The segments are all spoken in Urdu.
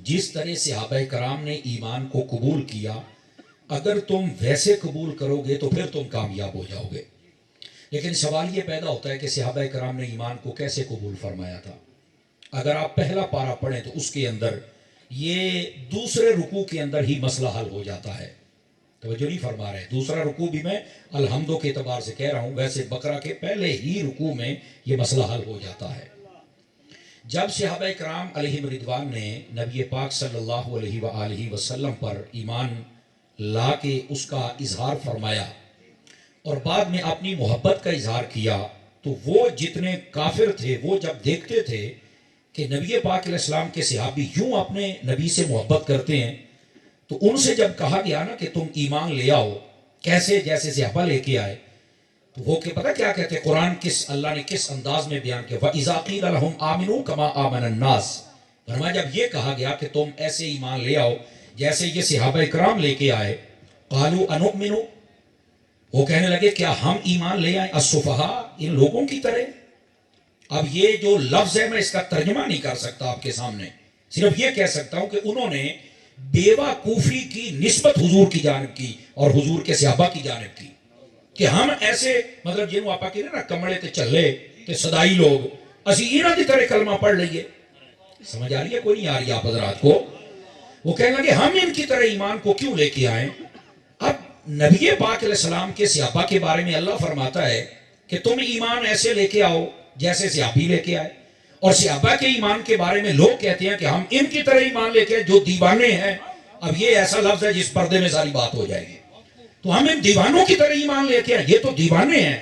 جس طرح صحابہ کرام نے ایمان کو قبول کیا اگر تم ویسے قبول کرو گے تو پھر تم کامیاب ہو جاؤ گے. لیکن سوال یہ پیدا ہوتا ہے کہ صحابہ کرام نے ایمان کو کیسے قبول فرمایا تھا. اگر آپ پہلا پارہ پڑھیں تو اس کے اندر یہ دوسرے رکوع کے اندر ہی مسئلہ حل ہو جاتا ہے. توجہ نہیں فرما رہے. دوسرا رکوع بھی میں الحمدوں کے اعتبار سے کہہ رہا ہوں، ویسے بقرہ کے پہلے ہی رکوع میں یہ مسئلہ حل ہو جاتا ہے. جب صحابہ کرام علیہم رضوان نے نبی پاک صلی اللہ علیہ وآلہ وسلم پر ایمان لا کے اس کا اظہار فرمایا اور بعد میں اپنی محبت کا اظہار کیا، تو وہ جتنے کافر تھے وہ جب دیکھتے تھے کہ نبی پاک علیہ السلام کے صحابی یوں اپنے نبی سے محبت کرتے ہیں، تو ان سے جب کہا گیا نا کہ تم ایمان لے آؤ کیسے جیسے صحابہ لے کے آئے، تو وہ کہ پتہ کیا کہتے ہیں، قرآن اللہ نے کس انداز میں بیان کیا، وَإِذَا قِيلَ لَهُمْ آمِنُوا كَمَا آمَنَ النَّاسِ. فرمایا جب یہ کہا گیا کہ تم ایسے ایمان لے آؤ جیسے یہ صحابہ کرام لے کے آئے، قَالُوا أَنُؤْمِنُ، وہ کہنے لگے کیا ہم ایمان لے آئیں، السفہاء، ان لوگوں کی طرح. اب یہ جو لفظ ہے میں اس کا ترجمہ نہیں کر سکتا آپ کے سامنے، صرف یہ کہہ سکتا ہوں کہ انہوں نے بیوہ کوفی کی نسبت حضور کی جانب کی اور حضور کے صحابہ کی جانب کی کہ ہم ایسے مطلب جنہوں آپ کہتے ہیں نا کمڑے تے چلے تے صدائی لوگ اسی انہاں دی طرح کلمہ پڑھ لئیے. سمجھ آ رہی ہے کوئی نہیں آ رہی آپ حضرات کو؟ وہ کہنے لگے ہم ان کی طرح ایمان کو کیوں لے کے آئیں. اب نبی پاک علیہ السلام کے صحابہ کے بارے میں اللہ فرماتا ہے کہ تم ایمان ایسے لے کے آؤ جیسے صحابی لے کے آئے، اور صحابہ کے ایمان کے بارے میں لوگ کہتے ہیں کہ ہم ان کی طرح ایمان لے کے جو دیوانے ہیں. اب یہ ایسا لفظ ہے جس پردے میں ساری بات ہو جائے گی. تو ہم ان دیوانوں کی طرح ایمان لے کے آئے، یہ تو دیوانے ہیں.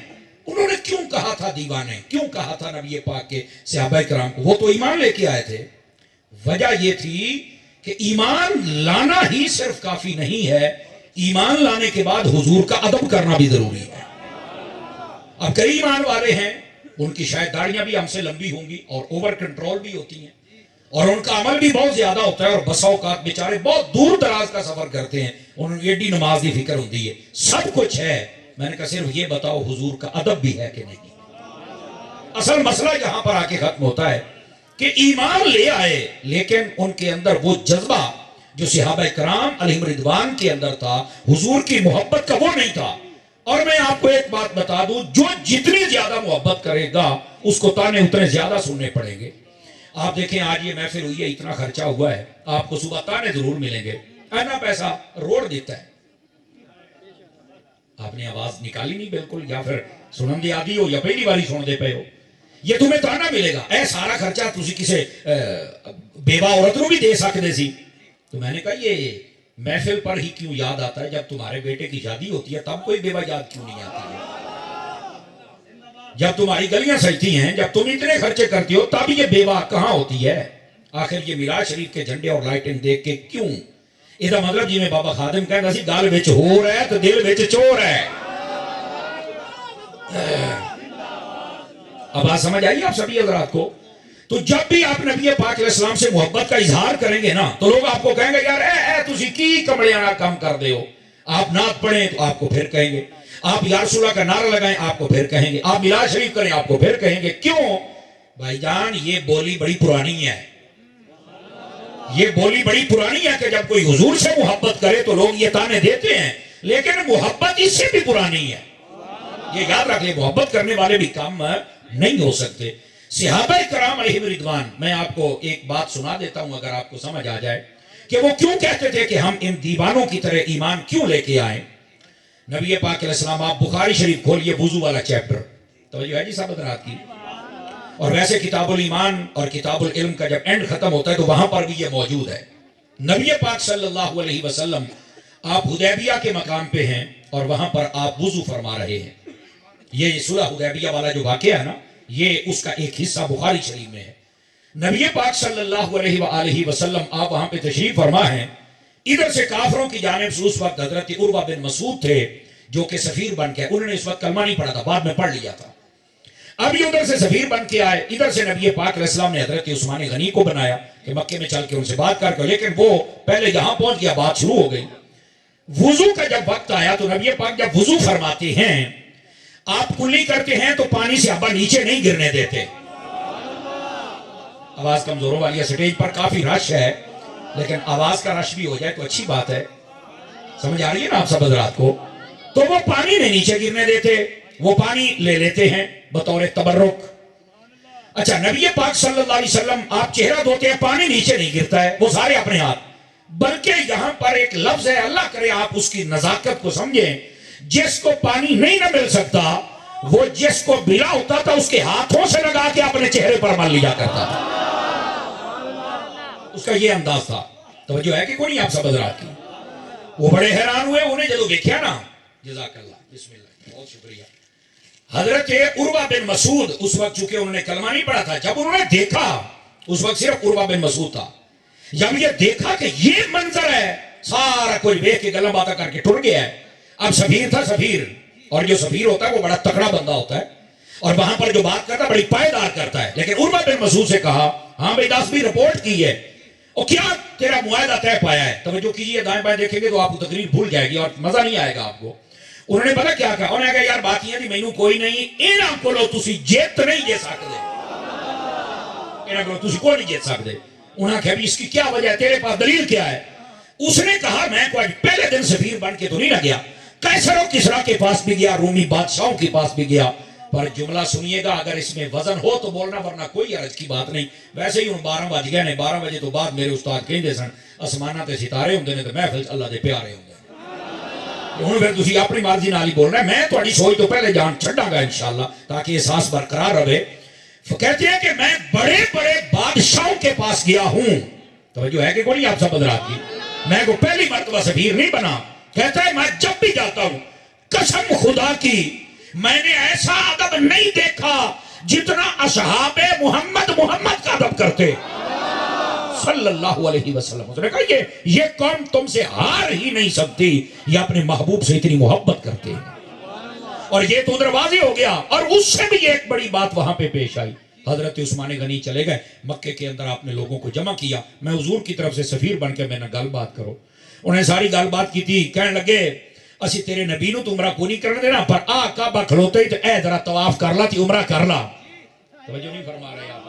انہوں نے کیوں کہا تھا دیوانے، کیوں کہا تھا نبی پاک کے صحابہ کرام کو؟ وہ تو ایمان لے کے آئے تھے. وجہ یہ تھی کہ ایمان لانا ہی صرف کافی نہیں ہے، ایمان لانے کے بعد حضور کا ادب کرنا بھی ضروری ہے. اب کئی ایمان والے ہیں ان کی شاید داڑیاں بھی ہم سے لمبی ہوں گی اور اوور کنٹرول بھی ہوتی ہیں اور ان کا عمل بھی بہت زیادہ ہوتا ہے، اور بسا اوقات بیچارے بہت دور دراز کا سفر کرتے ہیں، انہوں نے ایڈی نماز کی فکر ہوتی ہے، سب کچھ ہے. میں نے کہا صرف یہ بتاؤ حضور کا ادب بھی ہے کہ نہیں. اصل مسئلہ یہاں پر آ کے ختم ہوتا ہے کہ ایمان لے آئے لیکن ان کے اندر وہ جذبہ جو صحابہ کرام علیہم رضوان کے اندر تھا، حضور کی محبت کا، وہ نہیں تھا. اور میں آپ کو ایک بات بتا دوں، جو جتنی زیادہ محبت کرے گا اس کو تانے اتنے زیادہ سننے پڑیں گے. آپ دیکھیں آج یہ محفل ہوئی ہے، اتنا خرچہ ہوا ہے، آپ کو صبح تانے ضرور ملیں گے. اینا پیسہ روڑ دیتا ہے. آپ نے آواز نکالی نہیں بالکل، یا پھر سنن دی آدھی ہو یا پہلی باری سن دے پے ہو، یہ تمہیں تانا ملے گا. اے سارا خرچہ تسی کسے بیوہ عورت نو بھی دے سکتے سی. تو میں نے کہا یہ محفل پر ہی کیوں یاد آتا ہے، جب تمہارے بیٹے کی شادی ہوتی ہے تب کوئی بیوہ یاد کیوں نہیں آتی ہے؟ جب تمہاری گلیاں سجتی ہیں، جب تم اتنے خرچے کرتی ہو تب یہ بیوہ کہاں ہوتی ہے؟ آخر یہ میراث شریف کے جھنڈے اور لائٹنگ دیکھ کے کیوں؟ اس کا مطلب جی میں بابا خادم کہنا سی گل وچ ہو رہا ہے تو دل وچ چور ہے. اب بات سمجھ آئی آپ سبھی حضرات کو؟ تو جب بھی آپ نبی پاک علیہ السلام سے محبت کا اظہار کریں گے نا تو لوگ آپ کو کہیں گے یار اے تسی کی کمڑیاں کم کر دے ہو. آپ نعت پڑھیں تو آپ کو پھر کہیں گے، آپ یا رسول اللہ کا نعرہ لگائیں آپ کو پھر کہیں گے، آپ میراث شریف کریں آپ کو پھر کہیں گے. کیوں بھائی جان؟ یہ بولی بڑی پرانی ہے، یہ بولی بڑی پرانی ہے کہ جب کوئی حضور سے محبت کرے تو لوگ یہ تانے دیتے ہیں، لیکن محبت اس سے بھی پرانی ہے. یہ یاد رکھ لیں، محبت کرنے والے بھی کم نہیں ہو سکتے. صحابہ کرام علیہم رضوان، میں آپ کو ایک بات سنا دیتا ہوں اگر آپ کو سمجھ آ جائے کہ وہ کیوں کہتے تھے کہ ہم ان دیوانوں کی طرح ایمان کیوں لے کے آئیں. نبی پاک علیہ السلام، آپ بخاری شریف کھولیے وضو والا چیپٹر. توجہ ہے جی صاحب حضرات کی؟ اور ویسے کتاب الایمان اور کتاب العلم کا جب اینڈ ختم ہوتا ہے تو وہاں پر بھی یہ موجود ہے. نبی پاک صلی اللہ علیہ وسلم آپ حدیبیہ کے مقام پہ ہیں اور وہاں پر آپ وضو فرما رہے ہیں. یہ صلح حدیبیہ والا جو واقعہ ہے نا، یہ اس کا ایک حصہ بخاری شریف میں ہے. نبی پاک صلی اللہ علیہ وآلہ وسلم آپ وہاں پہ تشریف فرما ہیں. ادھر سے کافروں کی جانب سے اس وقت حضرت عروہ بن مسعود تھے جو کہ سفیر بن کے، انہوں نے اس وقت کلمہ نہیں پڑھا تھا، بعد میں پڑھ لیا تھا. اب یہ ادھر سے سفیر بن کے آئے، ادھر سے نبی پاک علیہ السلام نے حضرت عثمان غنی کو بنایا کہ مکے میں چل کے ان سے بات کر کے، لیکن وہ پہلے یہاں پہنچ گیا، بات شروع ہو گئی. وضو کا جب وقت آیا تو نبی پاک جب وضو فرماتے ہیں، آپ کلی کرتے ہیں تو پانی سے ابا نیچے نہیں گرنے دیتے. آواز کمزوروں والی ہے، سٹیج پر کافی رش ہے. لیکن آواز کا رش بھی ہو جائے تو اچھی بات ہے. سمجھ آ رہی ہے نا آپ سب حضرات کو؟ تو وہ پانی نہیں نیچے گرنے دیتے، وہ پانی لے لیتے ہیں بطور تبرک. اچھا، نبی پاک صلی اللہ علیہ وسلم آپ چہرہ دھوتے ہیں، پانی نیچے نہیں گرتا ہے، وہ سارے اپنے ہاتھ. بلکہ یہاں پر ایک لفظ ہے، اللہ کرے آپ اس کی نزاکت کو سمجھیں. جس کو پانی نہیں نہ مل سکتا، وہ جس کو ملا ہوتا تھا اس کے ہاتھوں سے لگا کے اپنے چہرے پر مل لیا کرتا تھا. اس کا یہ انداز تھا. توجہ ہے کہ کوئی نہیں آپ سب حضرات کی؟ وہ بڑے حیران ہوئے انہیں جب دیکھا نا. جزاک اللہ، بسم اللہ، بہت شکریہ. حضرت عروہ بن مسعود اس وقت چونکہ انہوں نے کلمہ نہیں پڑھا تھا، جب انہوں نے دیکھا، اس وقت صرف عروہ بن مسعود تھا، جب یہ دیکھا کہ یہ منظر ہے، سارا کوئی دیکھ کے گلم باتہ کر کے ٹر گیا ہے. اب سفیر تھا، سفیر، اور جو سفیر ہوتا ہے وہ بڑا تکڑا بندہ ہوتا ہے، اور وہاں پر جو بات کرتا ہے بڑی پائیدار کرتا ہے. لیکن عروہ بن مسعود سے کہا، ہاں بھائی 10 رپورٹ کی ہے، اور کیا تیرا معاہدہ طے پایا ہے؟ توجہ کیجئے، دائیں بائیں دیکھیں گے تو آپ کو تقریر بھول جائے گی اور مزہ نہیں آئے گا آپ کو. انہوں نے پتا کیا کہا؟ انہوں نے کہا یار بات یہ دی مینوں کوئی نہیں، انہاں کولوں تسی جیت نہیں جے سکدے، انہاں کولوں تسی کوئی نہیں جیت سکدے. انہوں نے کہا بھی اس کی کیا وجہ ہے، تیرے پاس دلیل کیا ہے؟ اس نے کہا میں کوئی پہلے دن سفیر بن کے تو نہیں نہ گیا، قیصر و کسریٰ کے پاس بھی گیا، رومی بادشاہوں کے پاس بھی گیا. پر جملہ سنیے گا، اگر اس میں وزن ہو تو بولنا، ورنہ کوئی عرض کی بات نہیں. ویسے ہی 12 بج گئے نے، 12 بجے تو بعد میرے استاد کہندے سن آسماناں تے ستارے ہوندے نے تے محفل اللہ دے پیارے ہوندے. ہوں پھر تسی اپنی مرضی نال ہی بولنا ہے، میں تہاڈی سوچ تو پہلے جان چھڈاں گا انشاءاللہ تاکہ احساس برقرار رہے. کہتے ہیں کہ میں بڑے بڑے بادشاہوں کے پاس گیا ہوں. توجہ ہے کہ کوئی نہیں آپ سب حضرات کی؟ میں کو پہلی مرتبہ سفیر نہیں بنا. کہتا ہے میں جب بھی جاتا ہوں، قسم خدا کی میں نے ایسا ادب نہیں دیکھا جتنا اصحاب محمد کا ادب کرتے صلی اللہ علیہ وسلم. اس نے کہا یہ قوم تم سے ہار ہی نہیں سکتی، یہ اپنے محبوب سے اتنی محبت کرتے ہیں. اور یہ تو ادھر واضح ہو گیا. اور اس سے بھی ایک بڑی بات وہاں پہ پیش آئی. حضرت عثمان غنی چلے گئے مکے کے اندر، آپ نے لوگوں کو جمع کیا، میں حضور کی طرف سے سفیر بن کے میں نے گل بات کرو. انہیں ساری گل بات کی تھی. کہنے لگے اسی تیرے نبی نو تو عمرہ کو نہیں کرنے دینا، پر آ کعبہ کھلوتے ہی تو اے ذرا طواف کر لا تی عمرہ کر لا. توجہ نہیں فرما رہے آپ؟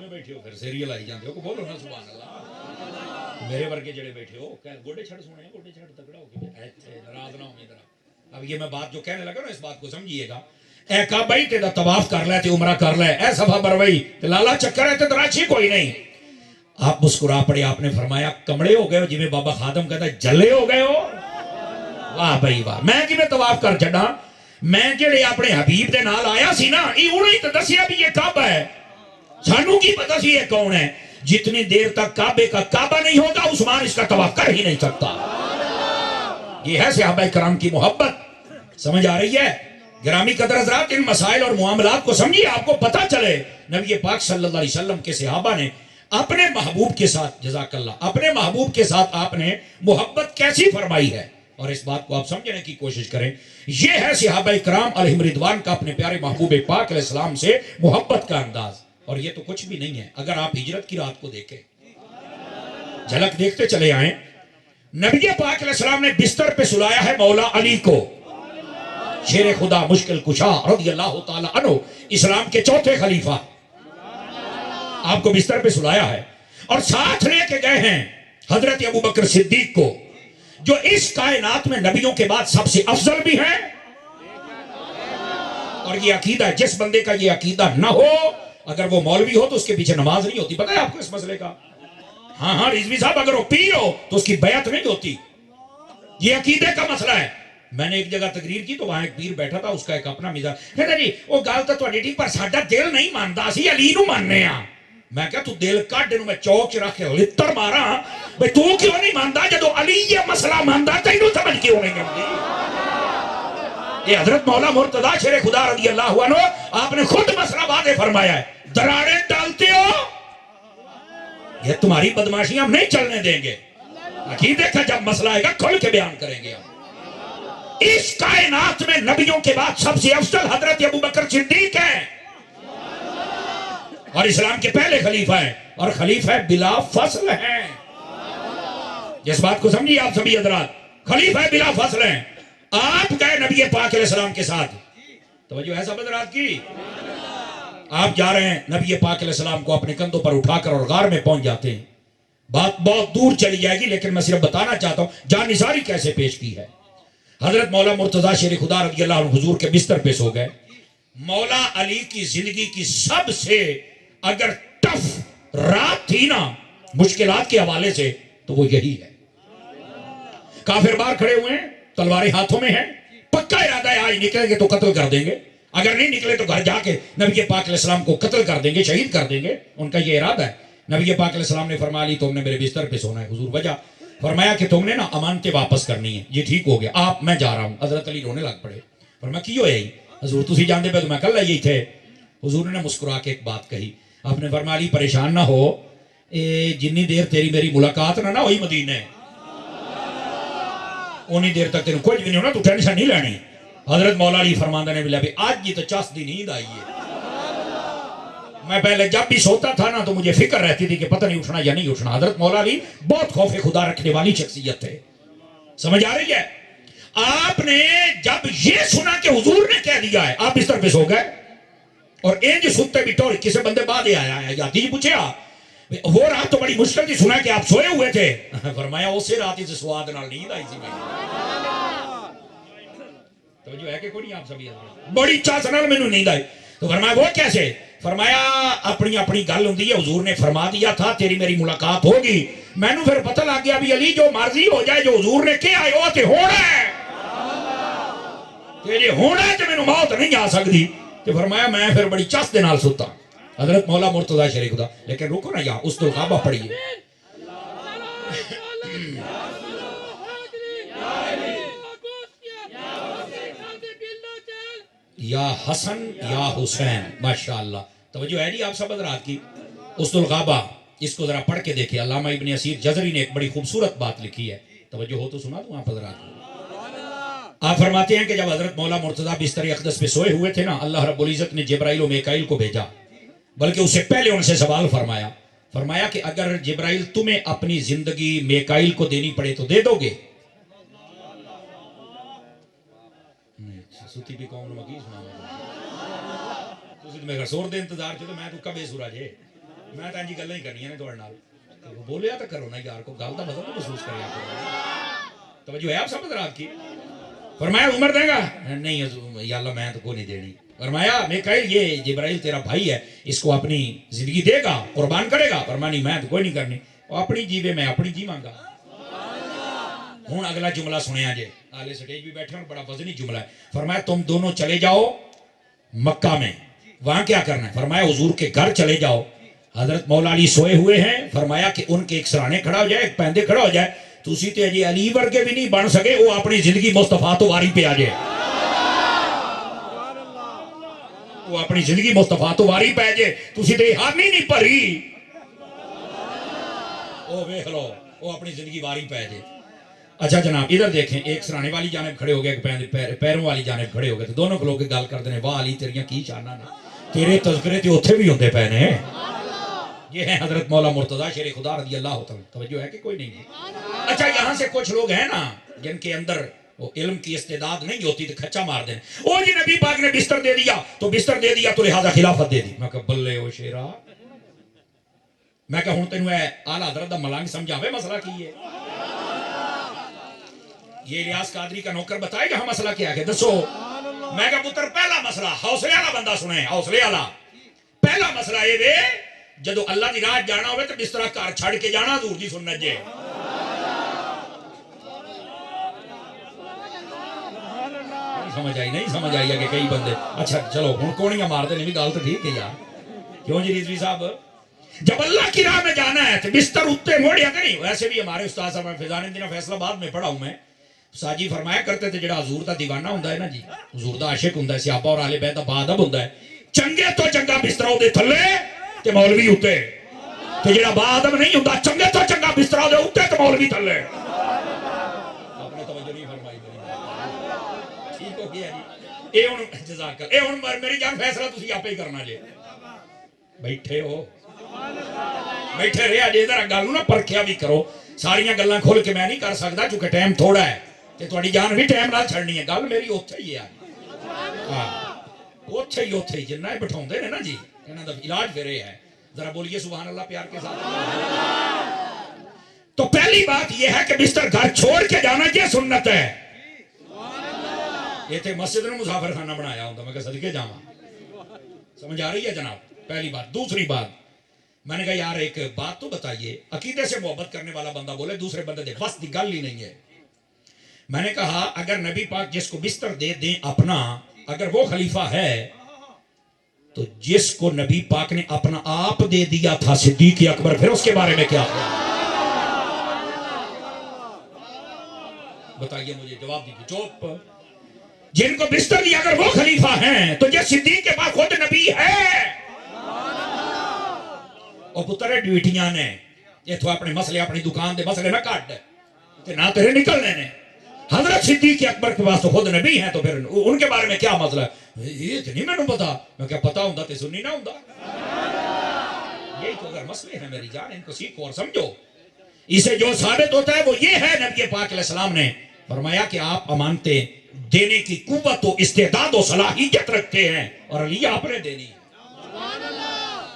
بیٹھے ہو پھر سیریل آئی جاندے ہو، بولو نا سبحان اللہ. میرے ورگے جڑے بیٹھے ہو گوڈے چھڑ سونے، گوڈے چھڑ تکڑا ہو کے ناراض نہ ہوئے ذرا. اب یہ میں بات جو کہنے لگا نا اس بات کو سمجھیے گا. اے کعبہ ہی تیرا طواف کر لے تے عمرہ کر لے، اے صفا بروئی تے لالا چکر ہے تے دراچھی کوئی نہیں. آپ مسکرا پڑے. آپ نے فرمایا کمڑے ہو گئے ہو، جی بابا خادم کہتا ہے جلے ہو گئے ہو. واہ بھائی واہ، میں کی میں طواف کر چڑھا. میں جڑے اپنے حبیب دے نال آیا سی نا، یہ انہوں نے تو دسیا بھی یہ کعبہ ہے، سانو کی پتا سی یہ کون ہے. جتنی دیر تک کعبے کا کعبہ نہیں ہوگا عثمان اس کا طواف کر ہی نہیں سکتا. یہ ہے صحابہ کرام کی محبت. سمجھ آ رہی ہے؟ گرامی قدر حضرات، ان مسائل اور معاملات کو سمجھیے، آپ کو پتہ چلے نبی پاک صلی اللہ علیہ وسلم کے صحابہ نے اپنے محبوب کے ساتھ، جزاک اللہ، اپنے محبوب کے ساتھ آپ نے محبت کیسی فرمائی ہے. اور اس بات کو آپ سمجھنے کی کوشش کریں. یہ ہے صحابہ کرام علیہم رضوان کا اپنے پیارے محبوب پاک علیہ السلام سے محبت کا انداز. اور یہ تو کچھ بھی نہیں ہے. اگر آپ ہجرت کی رات کو دیکھیں، جھلک دیکھتے چلے آئیں، نبی پاک علیہ السلام نے بستر پہ سلایا ہے مولا علی کو، شیر خدا مشکل کشا رضی اللہ تعالی عنہ، اسلام کے چوتھے خلیفہ. آپ کو بستر پہ سلایا ہے اور ساتھ لے کے گئے ہیں حضرت ابو بکر صدیق کو، جو اس کائنات میں نبیوں کے بعد سب سے افضل بھی ہیں. اور یہ عقیدہ، جس بندے کا یہ عقیدہ نہ ہو، اگر وہ مولوی ہو تو اس کے پیچھے نماز نہیں ہوتی. پتہ ہے آپ کو اس مسئلے کا؟ ہاں رضوی صاحب، اگر وہ پیر ہو تو اس کی بیعت نہیں ہوتی. یہ عقیدے کا مسئلہ ہے. میں نے ایک جگہ تقریر کی تو وہاں ایک پیر بیٹھا تھا، اس کا ایک اپنا مزاج کہتا جی وہ گل تو تہاڈی ٹھیک، پر ساڈا دل نہیں ماندا، اسی علی نو ماننے ہاں. میں کہا تو دل کڈ نو میں چوک چ رکھ کے لتر مارا بھئی تو کیوں نہیں ماندا؟ جدو علی یہ مسئلہ ماندا تینوں سمجھ کیوں نہیں آتی؟ یہ حضرت مولا مرتضیٰ شیر خدا رضی اللہ عنہ، آپ نے خود مسئلہ واضح فرمایا ہے. دراڑیں ڈالتے ہو، یہ تمہاری بدماشی ہم نہیں چلنے دیں گے. عقیدے کا جب مسئلہ آئے گا کھل کے بیان کریں گے ہم. اس کائنات میں نبیوں کے بعد سب سے افضل حضرت ابو بکر صدیق ہیں، اور اسلام کے پہلے خلیفہ ہیں، اور خلیفہ بلا فصل ہیں. جس بات کو سمجھیے آپ سبھی حضرات، خلیفہ بلا فصل ہیں. آپ گئے نبی پاک علیہ السلام کے ساتھ. توجہ ہے سب حضرات کی؟ آپ جا رہے ہیں, نبی پاک علیہ السلام کو اپنے کندھوں پر اٹھا کر اور غار میں پہنچ جاتے ہیں. بات بہت دور چلی جائے گی لیکن میں صرف بتانا چاہتا ہوں جان نثاری کیسے پیش کی ہے. حضرت مولا مرتضیٰ شیر خدا رضی اللہ عنہ حضور کے بستر پہ سو گئے. مولا علی کی زندگی کی سب سے اگر ٹف رات تھی نا مشکلات کے حوالے سے تو وہ یہی ہے. کافر باہر کھڑے ہوئے ہیں, تلواریں ہاتھوں میں ہیں, پکا ارادہ ہے آج نکلیں گے تو قتل کر دیں گے, اگر نہیں نکلے تو گھر جا کے نبی پاک علیہ السلام کو قتل کر دیں گے, شہید کر دیں گے. ان کا یہ ارادہ ہے. نبی پاک علیہ السلام نے فرمایا علی تم نے میرے بستر پہ سونا ہے. حضور وجہ فرمایا کہ تم نے نا امانتیں واپس کرنی ہے. یہ ٹھیک ہو گیا, آپ میں جا رہا ہوں. حضرت علی رونے لگ پڑے. فرمایا کیوں ہے حضور تسی جاندے پہ تو میں کل یہی تھے. حضور نے مسکرا کے ایک بات کہی. آپ نے فرمایا علی پریشان نہ ہو, جنی دیر تیری میری ملاقات نہ ہوئی مدینے اونی دیر تک تیرے کچھ بھی نہیں ہونا, تو ٹینشن نہیں لینی. حضرت مولا علی فرماندہ نے بلا بھی آج جی تو چاس دی نیند آئی ہے. میں پہلے جب بھی سوتا تھا نا تو مجھے فکر رہتی تھی کہ پتہ نہیں اٹھنا یا نہیں اٹھنا. حضرت مولا علی بہت خوف خدا رکھنے والی شخصیت تھے. سمجھ آ رہی ہے؟ آپ نے جب یہ سنا کہ حضور نے کہہ دیا ہے, آپ بستر پہ سو گئے اور انج ستے بھی ٹور کسی بندے بعد آیا ہے جاتی پوچھا وہ رات تو بڑی مشکل تھی, سنا کہ آپ سوئے ہوئے تھے. فرمایا اسی رات سے سواد نال نیند آئی تھی. توجہ ہے کہ کوئی نہیں آپ سبھی بڑی چاس نال مینوں نیند آئی. تو فرمایا وہ کیسے؟ فرمایا اپنی اپنی گل ہوندی ہے. حضور نے فرما دیا تھا تیری میری ملاقات ہوگی. میں نو پھر پتہ لگ گیا بھی علی جو مرضی ہو جائے جو حضور نے کہا ہے وہ تے ہونا ہے. کہ جے ہونا ہے تے مینوں موت نہیں آ سکتی. تو فرمایا میں پھر بڑی چاس دے نال ستا. حضرت مولا مرتضیٰ شیر خدا. لیکن رکو نا یہاں اس الغابہ پڑھیے. یا حسن یا حسین. ماشاءاللہ توجہ ہے جی آپ سب حضرات کی. اس الغابہ اس کو ذرا پڑھ کے دیکھیں. علامہ ابن اسیر جزری نے ایک بڑی خوبصورت بات لکھی ہے. توجہ ہو تو سنا دوں آپ حضرات کو. آپ فرماتے ہیں کہ جب حضرت مولا مرتضیٰ بستر اقدس پہ سوئے ہوئے تھے نا, اللہ رب العزت نے جبرائیل و میکائیل کو بھیجا. بلکہ اس سے پہلے ان سے سوال فرمایا. فرمایا کہ اگر جبرائیل تمہیں اپنی زندگی میکائیل کو دینی پڑے تو دے دو گے؟ سوتی بھی قوم نو مکی سنا تسی میں سور دے انتظار چ تو میں تو کبے سورا جے میں تاں جی گلاں ہی کرنیاں نے تہاڈے نال. بولیا تو کرو نا یار, کو گل دا مطلب تو محسوس کریا کرو. توجہ ہے آپ سب حضرات کی. فرمایا عمر دے گا؟ نہیں یا اللہ میں تو کو نہیں دینی. فرمایا میکائیل یہ جبرائیل تیرا بھائی ہے, اس کو اپنی زندگی دے گا, قربان کرے گا؟ فرمایا نہیں میں تو کوئی نہیں کرنی. اپنی جیوے میں اپنی جیواں گا. ہوں اگلا جملہ سنیا جے, آلے سٹیج بھی بیٹھے ہیں, بڑا وزنی جملہ ہے. فرمایا تم دونوں چلے جاؤ مکہ میں. وہاں کیا کرنا ہے؟ فرمایا حضور کے گھر چلے جاؤ. حضرت مولا علی سوئے ہوئے ہیں. فرمایا کہ ان کے ایک سرانے کھڑا ہو جائے, ایک پیندے کھڑا ہو جائے. تسی تے جی علی ورگے بھی نہیں بن سکے, وہ اپنی زندگی مصطفیٰ تو واری پہ آ جائے. وہ اپنی زندگی مصطفیٰ تو واری پہ آ جائے. تسی تے حامی نہیں پری, او ویکھ لو وہ اپنی زندگی واری پہ آ جائے. اچھا جناب ادھر دیکھیں, ایک سرانے والی جانب کھڑے ہو گئے, ایک پیروں والی جانب کھڑے ہو گئے. تو دونوں کو لوگ گل کرتے ہیں, واہ علی تیریاں کی شاناں نے, تیرے تذکرے تے اوتھے بھی ہوندے پے نے. یہ ہیں حضرت مولا مرتضیٰ شیر خدا رضی اللہ تعالیٰ. توجہ ہے کہ کوئی نہیں ہے؟ اچھا یہاں سے کچھ لوگ ہیں نا جن کے اندر وہ علم کی استعداد نہیں ہوتی تو کھچا مار دیں. او جی نبی پاک نے بستر دے دیا تو بستر دے دیا تو لہذا خلافت دے دی. میں کہا بلے او شیرا, میں کہا ہوں تینوں اعلیٰ حضرت دا ملنگ سمجھاوے مسئلہ کی ہے. یہ الیاس قادری کا نوکر بتائے گا ہم مسئلہ کیا ہے دسو. میں کہا پتر پہلا مسئلہ حوصلے والا بندہ سنیں, حوصلے والا. پہلا مسئلہ یہ وے جدو اللہ دی راہ جانا ہوئے تو بسترہ کار چھڑ کے جانا دور دی سنت جے. نہیں سمجھ آئی ہے کہ کئی بندے اچھا چلو ہوں کونیاں مار دے نہیں گال تو ٹھیک ہے یار. کیوں جی رضوی صاحب, جب اللہ کی راہ میں جانا ہے تو بستر اٹھتے موڑیا کہ نہیں. ویسے بھی ہمارے استاد صاحب فیضان الدین فیصل آباد میں پڑھا ہوں میں, ساجی فرمایا کرتے تھے جڑا حضور دا دیوانہ ہوندا ہے نا جی, حضور دا عاشق ہوندا ہے, صحابہ اور اہل بیت دا باادب ہوندا ہے, چنگے تو چنگا بستر اودے تھلے تے مولوی اوتے, تے جڑا باادب نہیں ہوندا چنگے تو چنگا بستر اودے اوتے تے مولوی تھلے. آپ نے توجہ نہیں فرمائی میری. ٹھیک ہو گیا جی. اے ہن جزاک اللہ, اے ہن میری جان فیصلہ تسی آپے ہی کرنا جے. بیٹھے ہو بیٹھے رہے جے, ذرا گل نہ پرکھیا بھی کرو. ساریاں گلاں کھول کے میں نہیں کر سکتا چونکہ ٹائم تھوڑا ہے تے تہاڈی جان بھی ٹائم نال چھڑنی ہے. گل میری اوتھے ہی ہے, ہاں اوتھے ہی جنہ بٹھاؤندے نے نا جی, انہاں دا علاج پھر یہ ہے. ذرا بولیے سبحان اللہ پیار کے ساتھ. تو پہلی بات یہ ہے کہ بستر گھر چھوڑ کے جانا یہ سنت ہے. یہ تھے مسجد نے مسافر خانہ بنایا ہوتا میں کہ صدقے جاواں. سمجھ آ رہی ہے جناب؟ پہلی بات. دوسری بات میں نے کہا یار ایک بات تو بتائیے, عقیدے سے محبت کرنے والا بندہ بولے دوسرے بندے دے بس دی گل ہی نہیں ہے. میں نے کہا اگر نبی پاک جس کو بستر دے دیں اپنا, اگر وہ خلیفہ ہے تو جس کو نبی پاک نے اپنا آپ دے دیا تھا صدیق اکبر, پھر اس کے بارے میں کیا تھا؟ بتائیے مجھے, جواب دیجیے. چوپ. جن کو بستر دیا اگر وہ خلیفہ ہیں تو یہ صدیق کے پاس خود نبی ہے. اور پتر ڈیوٹیاں نے یہ تو اپنے مسئلے اپنی دکان دے مسئلے نہ کاٹ دے نہ تیرے نکلنے نے. حضرت صدیق اکبر کے پاس تو خود نبی ہیں, تو پھر ان کے بارے میں کیا مسئلہ ہے؟ یہ تو نہیں میں نے پتا. میں کیا پتا ہوں تے سنی نہ ہوں. یہی تو اگر مسئلے ہیں میری جان, ان کو سیکھو اور سمجھو. اسے جو ثابت ہوتا ہے وہ یہ ہے نبی پاک علیہ السلام نے فرمایا کہ آپ امانتیں دینے کی قوت و استعداد و صلاحیت رکھتے ہیں, اور علی آپ نے دینی.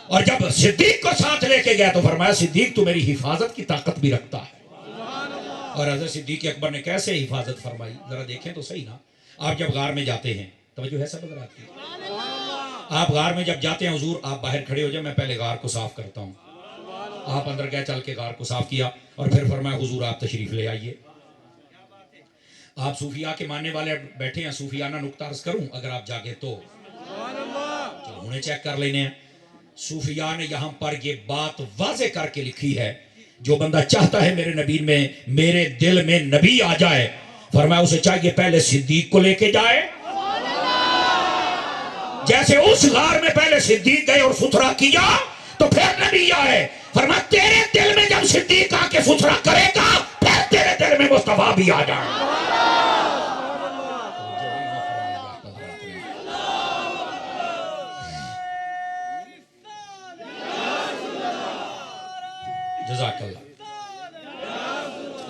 اور جب صدیق کو ساتھ لے کے گیا تو فرمایا صدیق تو میری حفاظت کی طاقت بھی رکھتا ہے. اور حضرت صدیق اکبر نے کیسے حفاظت فرمائی ذرا دیکھیں تو صحیح نا. آپ جب غار میں جاتے ہیں, توجہ ہے سب حضرات کی, آپ غار میں جب جاتے ہیں حضور آپ باہر کھڑے ہو جائیں, میں پہلے غار کو صاف کرتا ہوں. آپ اندر گئے, چل کے غار کو صاف کیا, اور پھر فرمایا حضور آپ تشریف لے آئیے. آپ صوفیاء کے ماننے والے بیٹھے ہیں, صوفیانہ نکتہ عرض کروں اگر آپ جاگے تو چلو انہیں چیک کر لینے ہیں. صوفیاء نے یہاں پر یہ بات واضح کر کے لکھی ہے, جو بندہ چاہتا ہے میرے نبی میں, میرے دل میں نبی آ جائے, فرمایا اسے چاہیے پہلے صدیق کو لے کے جائے, جیسے اس غار میں پہلے صدیق گئے اور ستھرا کیا تو پھر نبی آئے. فرمایا تیرے دل میں جب صدیق آ کے ستھرا کرے گا پھر تیرے دل میں مصطفیٰ بھی آ جائے. جزاک اللہ.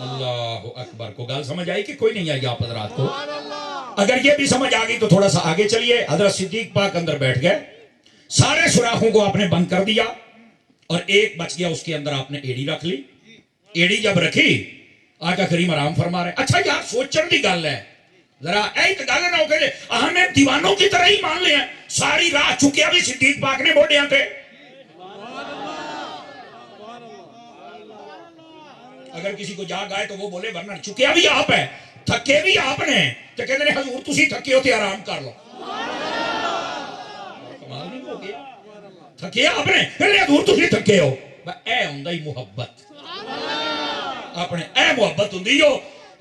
اللہ اکبر. کو گال سمجھ آئی کہ کوئی نہیں آئی آپ حضرات کو؟ اگر یہ بھی سمجھ آ گئی تو تھوڑا سا آگے چلیے. حضرت صدیق پاک اندر بیٹھ گئے, سارے سوراخوں کو آپ نے بند کر دیا, اور ایک بچ گیا, اس کے اندر آپ نے ایڑی رکھ لی. ایڑی جب رکھی آقا کریم آرام فرما رہے. اچھا یار سوچن دی گل ہے, ذرا ایک گل نہ ہو کہ ہمیں دیوانوں کی طرح ہی مان لیا. ساری راہ چکیا بھی صدیق پاک نے موڈیاں تھے. اگر کسی کو جاگ آئے تو وہ بولے ورنہ چکیا بھی آپ ہے, تھکے بھی آپ نے, تو کہتے ہیں حضور تسی تھکے ہوتے آرام کر لو. کمال نہیں ہو گیا, تھکے آپ نے, کہتے ہیں حضور تسی تھکے ہو. اے ہوندہ ہی محبت, اپنے اے محبت ہوندی ہو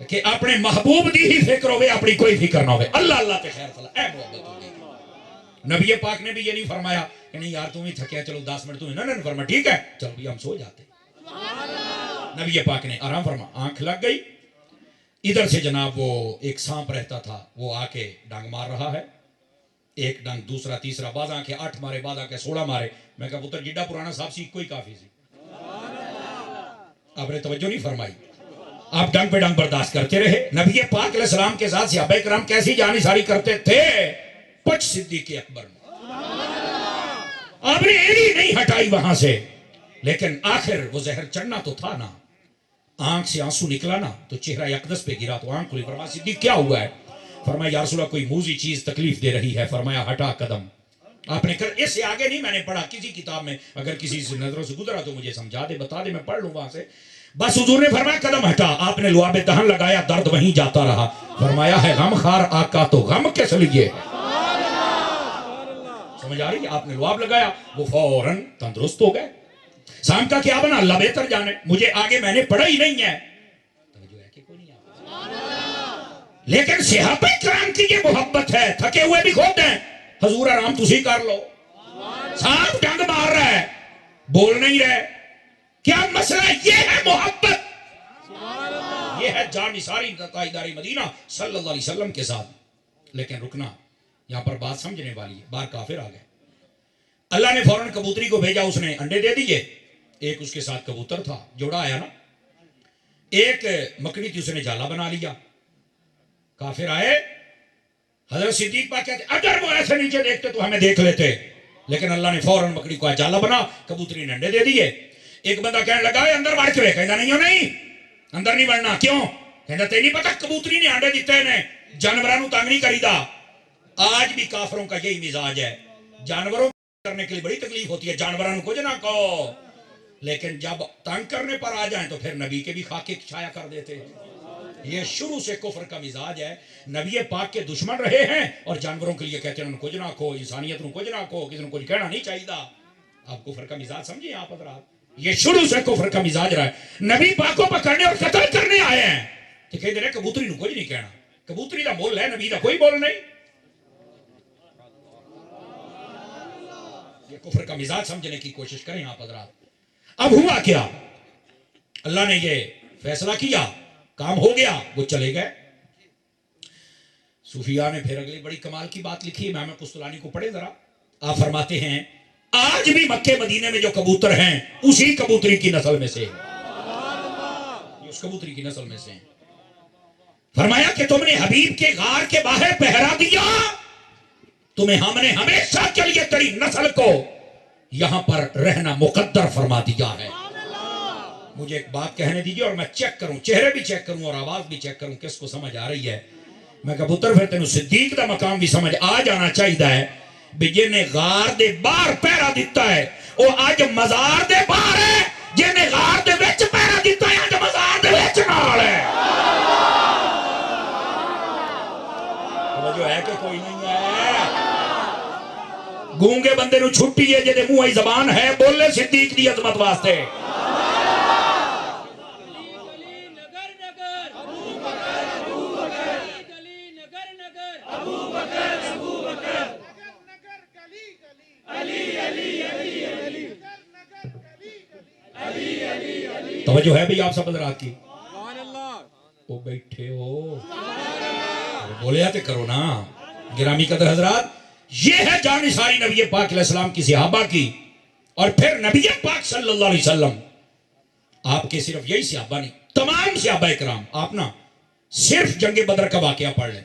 کہ اپنے محبوب دی ہی فکر ہوئے, اپنی کوئی فکر نہ ہوئے. اللہ اللہ تے خیر فلا, اے محبت ہوندی. نبی پاک نے بھی یہ نہیں فرمایا کہ نہیں یار تم ہی تھکے چلو 10 منٹ تمہیں نہ فرمایا ٹھیک ہے چلو بھی ہم سو جاتے. نبی پاک نے آرام فرما. آنکھ لگ گئی, ادھر سے جناب وہ ایک سانپ رہتا تھا, وہ آ کے ڈانگ مار رہا ہے, ایک ڈانگ دوسرا تیسرا, بعض آنکھیں 8 مارے, بعض آنکھیں 16 مارے. میں کہا پتر جڈا پرانا صاحب سی کوئی کافی سی. آپ نے توجہ نہیں فرمائی, آپ ڈانگ پہ ڈانگ برداشت کرتے رہے. نبی پاک علیہ السلام کے ساتھ صحابہ کرام کیسی جانثاری کرتے تھے, پچ صدیق اکبر نے آپ نے ایڑی نہیں ہٹائی وہاں سے, لیکن آخر وہ زہر چڑھنا تو تھا نا. آنکھ سے آنسو نکلا نا تو چہرہ اقدس پہ گرا تو آنکھ کھلی. فرمایا صدیق کیا ہوا ہے؟ فرمایا یا رسول اللہ کوئی موذی چیز تکلیف دے رہی ہے. فرمایا ہٹا قدم. آپ نے کر اس سے آگے نہیں میں نے پڑھا کسی کتاب میں, اگر کسی سے نظروں سے گزرا تو مجھے سمجھا دے, بتا دے, میں پڑھ لوں وہاں سے. بس حضور نے فرمایا قدم ہٹا. آپ نے لعاب دہن لگایا, درد وہیں جاتا رہا. فرمایا ہے غم خار آقا تو غم کس لیے ہے. سمجھ آ رہی ہے؟ آپ نے لعاب لگایا, وہ فوراً تندرست ہو گئے. سام کا کیا بنا اللہ بہتر جانے, مجھے آگے میں نے پڑھا ہی نہیں ہے. توجہ ہے کہ کوئی نہیں آتا, لیکن صحابہ کرام کی یہ محبت ہے, تھکے ہوئے بھی خود ہیں. حضور آرام تسی کر لو. سانپ ڈنگ مار رہا ہے, بول نہیں رہے, کیا مسئلہ؟ یہ ہے محبت, یہ ہے جانثاری تاجدار مدینہ صلی اللہ علیہ وسلم کے ساتھ. لیکن رکنا, یہاں پر بات سمجھنے والی ہے. باہر کافر آ گئے, اللہ نے فوراً کبوتری کو بھیجا, اس نے انڈے دے دیے. ایک اس کے ساتھ کبوتر تھا, جوڑا آیا نا, ایک مکڑی تھی, اس نے جالا بنا لیا. کافر آئے, حضرت صدیق پاک کہتے اگر وہ ایسے نیچے دیکھتے تو ہمیں دیکھ لیتے. لیکن اللہ نے فوراً بکری کو جالا بنا, کبوتری نے انڈے دے دیے. ایک بندہ کہنے لگا اندر بڑھ کے, کہنا نہیں ہو نہیں اندر نہیں بڑھنا. کیوں؟ کہنا تے نہیں پتا کبوتری نے انڈے دیتے ہیں, جانوروں تنگ نہیں کریدا. آج بھی کافروں کا یہی مزاج ہے, جانوروں کرنے کے لیے بڑی تکلیف ہوتی ہے, جانوروں کچھ نہ کہو, لیکن جب تنگ کرنے پر آ جائیں تو پھر نبی کے بھی خاکے چھایا کر دیتے ہیں. یہ شروع سے کفر کا مزاج ہے. نبی پاک کے دشمن رہے ہیں اور جانوروں کے لیے کہتے ہیں کچھ نہ کہو, انسانیت نو کچھ نہ کہو, کسی نے کچھ کہنا نہیں چاہیے. آپ کفر کا مزاج سمجھیں آپ حضرات, یہ شروع سے کفر کا مزاج رہا ہے. نبی پاک کو پکڑنے اور قتل کرنے آئے ہیں تو کہتے ہیں کبوتری نو کچھ نہیں کہنا. کبوتری کا بول ہے, نبی کا کوئی بول نہیں. یہ کفر کا مزاج سمجھنے کی کوشش کریں آپ حضرات. اب ہوا کیا, اللہ نے یہ فیصلہ کیا, کام ہو گیا, وہ چلے گئے. صوفیاء نے پھر اگلی بڑی کمال کی بات لکھی, امام قسطلانی کو پڑھے ذرا. آپ فرماتے ہیں آج بھی مکے مدینے میں جو کبوتر ہیں اسی کبوتری کی نسل میں سے ہیں, اس کبوتری کی نسل میں سے ہیں. فرمایا کہ تم نے حبیب کے غار کے باہر پہرا دیا, تمہیں ہم نے ہمیشہ کے لیے تیری نسل کو یہاں پر رہنا مقدر فرما دیا ہے. مجھے ایک بات کہنے دیجیے اور میں چیک کروں, چہرے بھی چیک کروں اور آواز بھی چیک کروں کس کو سمجھ آ رہی ہے. میں کہا پتر پھر تینوں صدیق دا مقام بھی سمجھ آ جانا چاہیے ہے بھی جنہیں غار دے باہر پہرا دیتا ہے وہ آج مزار دے باہر ہے, جنہیں غار دے وچ پہرا دیتا ہے آج مزار دے وچ نال ہے. جو ہے کہ کوئی نہیں ہے, گونگے بندے نو چھٹی ہے جدے منہ ای زبان ہے, بولے صدیق دی عظمت واسطے. توجہ ہے بھی آپ سب حضرات کی؟ وہ بیٹھے ہو بولے آتے کرو نا. گرامی قدر حضرات, یہ ہے جانثاری نبی پاک علیہ السلام کی صحابہ کی. اور پھر نبی پاک صلی اللہ علیہ وسلم, آپ کے صرف یہی صحابہ نہیں, تمام صحابہ کرام. آپ نا صرف جنگ بدر کا واقعہ پڑھ لیں.